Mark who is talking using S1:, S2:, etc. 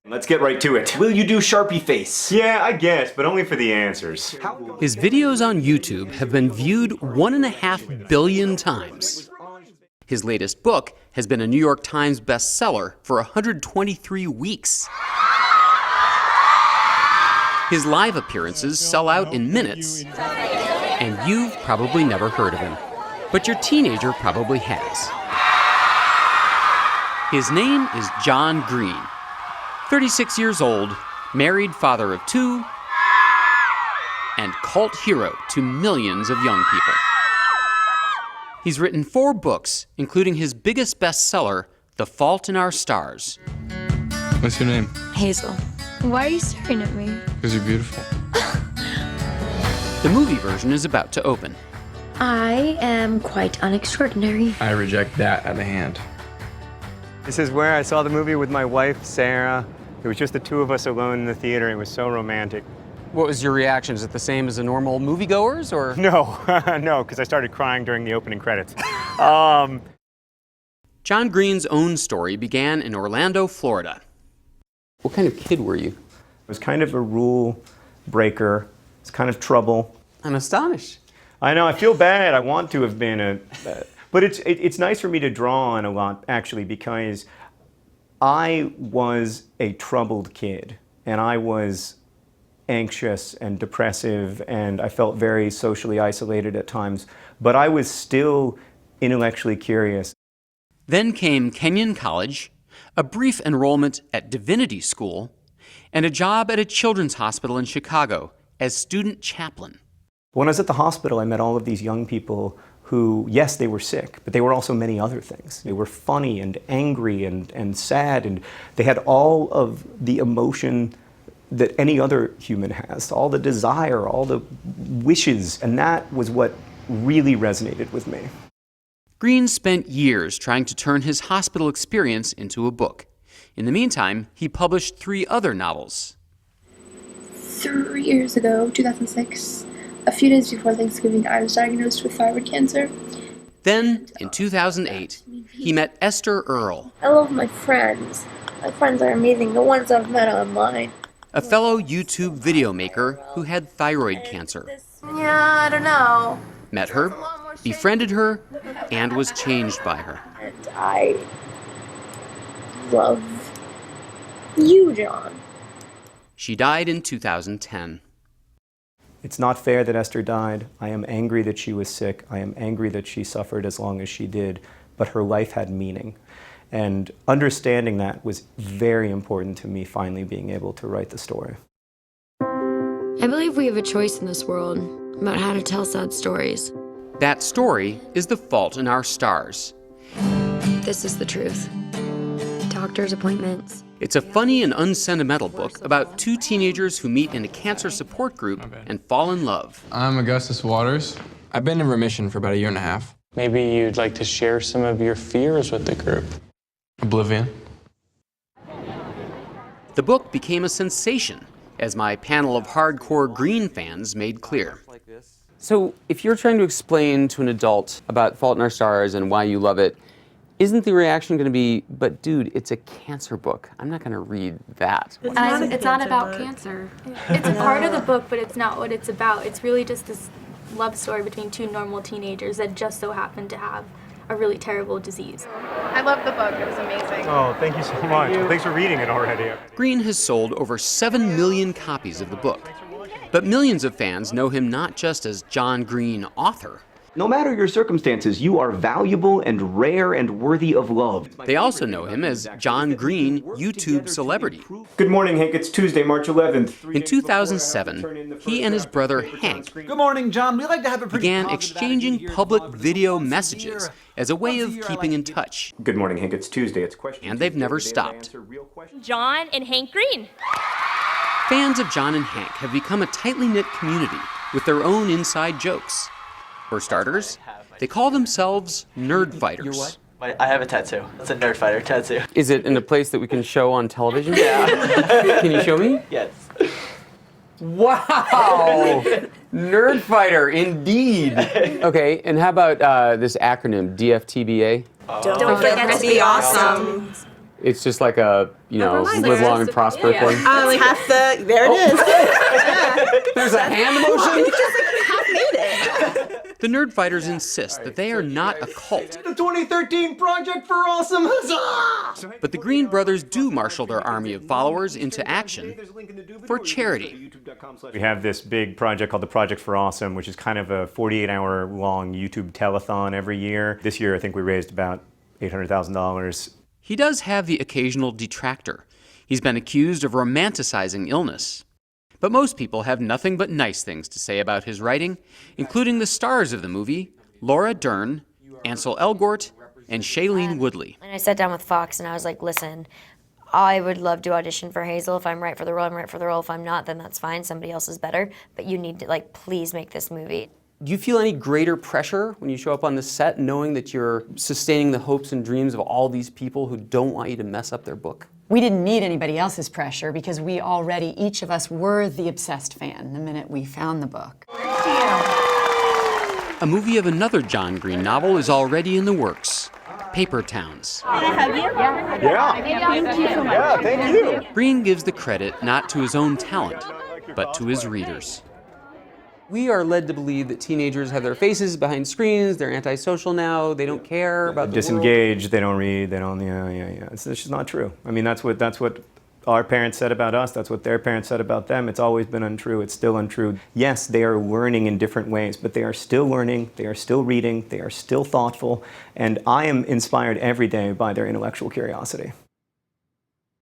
S1: Let's get right to it. Will you do Sharpie face?
S2: Yeah, I guess, but only for the answers.
S3: His videos on YouTube have been viewed 1.5 billion times. His latest book has been a New York Times bestseller for 123 weeks. His live appearances sell out in minutes, and you've probably never heard of him. But your teenager probably has. His name is John Green. 36 years old, married, father of 2, and cult hero to millions of young people. He's written 4 books, including his biggest bestseller, The Fault in Our Stars.
S4: What's your name?
S5: Hazel.
S6: Why are you staring at me?
S4: Because you're beautiful.
S3: The movie version is about to open.
S5: I am quite unextraordinary.
S4: I reject that at the hand.
S2: This is where I saw the movie with my wife, Sarah. It was just the 2 of us alone in the theater. It was so romantic.
S3: What was your reaction? Is it the same as a normal moviegoer's, or?
S2: No, no, because I started crying during the opening credits.
S3: John Green's own story began in Orlando, Florida. What kind of kid were you?
S2: I was kind of a rule breaker. It's kind of trouble.
S3: I'm astonished.
S2: I know, I feel bad. I want to have been but it's nice for me to draw on a lot, actually, because I was a troubled kid, and I was anxious and depressive, and I felt very socially isolated at times, but I was still intellectually curious.
S3: Then came Kenyon College, a brief enrollment at Divinity School, and a job at a children's hospital in Chicago as student chaplain.
S2: When I was at the hospital, I met all of these young people who, yes, they were sick, but they were also many other things. They were funny and angry and sad, and they had all of the emotion that any other human has, all the desire, all the wishes, and that was what really resonated with me.
S3: Green spent years trying to turn his hospital experience into a book. In the meantime, he published 3 other novels.
S6: 3 years ago, 2006, a few days before Thanksgiving, I was diagnosed with thyroid cancer.
S3: Then, in 2008, he met Esther Earle,
S6: I love my friends. My friends are amazing, the ones I've met online.
S3: a fellow YouTube video maker who had thyroid cancer.
S6: Yeah, I don't know.
S3: Met her, befriended her, and was changed by her.
S6: And I love you, John.
S3: She died in 2010.
S2: It's not fair that Esther died. I am angry that she was sick. I am angry that she suffered as long as she did, but her life had meaning. And understanding that was very important to me finally being able to write the story.
S5: I believe we have a choice in this world about how to tell sad stories.
S3: That story is The Fault in Our Stars.
S5: This is the truth. Doctor's appointments.
S3: It's a funny and unsentimental book about 2 teenagers who meet in a cancer support group and fall in love.
S4: I'm Augustus Waters. I've been in remission for about 1.5 years.
S7: Maybe you'd like to share some of your fears with the group.
S4: Oblivion.
S3: The book became a sensation, as my panel of hardcore Green fans made clear. So, if you're trying to explain to an adult about Fault in Our Stars and why you love it, isn't the reaction going to be, but dude, it's a cancer book. I'm not going to read that.
S8: It's not about cancer. It's a part of the book, but it's not what it's about. It's really just this love story between 2 normal teenagers that just so happen to have a really terrible disease.
S9: I love the book. It was amazing.
S2: Oh, thank you so much. Thanks for reading it already.
S3: Green has sold over 7 million copies of the book. But millions of fans know him not just as John Green, author.
S1: No matter your circumstances, you are valuable and rare and worthy of love.
S3: They also know him as John Green, YouTube celebrity.
S2: Good morning, Hank. It's Tuesday, March 11th.
S3: In 2007, he and his brother Hank
S10: Good morning, John. We like to have a pretty
S3: began exchanging public video messages as a way of keeping in touch.
S2: Good morning, Hank. It's Tuesday. It's question.
S3: And they've never stopped.
S9: John and Hank Green.
S3: Fans of John and Hank have become a tightly knit community with their own inside jokes. For starters, they call themselves NerdFighters.
S11: I have a tattoo. It's a NerdFighter tattoo.
S3: Is it in a place that we can show on television?
S11: Yeah.
S3: Can you show me?
S11: Yes.
S3: Wow! NerdFighter, indeed. Okay, and how about this acronym, DFTBA?
S9: Don't forget to be awesome.
S3: It's just like a, live long and prosper thing.
S12: Like half the, there it is.
S3: There's a hand motion?
S12: It's just like half made it.
S3: The NerdFighters insist that they are not a cult.
S1: The 2013 Project for Awesome, huzzah!
S3: But the Green brothers do marshal their army of followers into action for charity.
S2: We have this big project called the Project for Awesome, which is kind of a 48-hour long YouTube telethon every year. This year, I think we raised about $800,000.
S3: He does have the occasional detractor. He's been accused of romanticizing illness. But most people have nothing but nice things to say about his writing, including the stars of the movie, Laura Dern, Ansel Elgort, and Shailene Woodley.
S5: And I sat down with Fox and I was like, listen, I would love to audition for Hazel. If I'm right for the role, I'm right for the role. If I'm not, then that's fine. Somebody else is better. But you need to, please make this movie.
S3: Do you feel any greater pressure when you show up on the set knowing that you're sustaining the hopes and dreams of all these people who don't want you to mess up their book?
S13: We didn't need anybody else's pressure because we already, each of us, were the obsessed fan the minute we found the book.
S3: A movie of another John Green novel is already in the works, Paper Towns.
S12: Can I hug you?
S2: Yeah, thank you.
S3: Green gives the credit not to his own talent, but to his readers. We are led to believe that teenagers have their faces behind screens, they're antisocial now, they don't care about the
S2: Disengaged, world. They don't read, they don't, yeah. It's just not true. I mean, that's what our parents said about us, that's what their parents said about them. It's always been untrue, it's still untrue. Yes, they are learning in different ways, but they are still learning, they are still reading, they are still thoughtful, and I am inspired every day by their intellectual curiosity.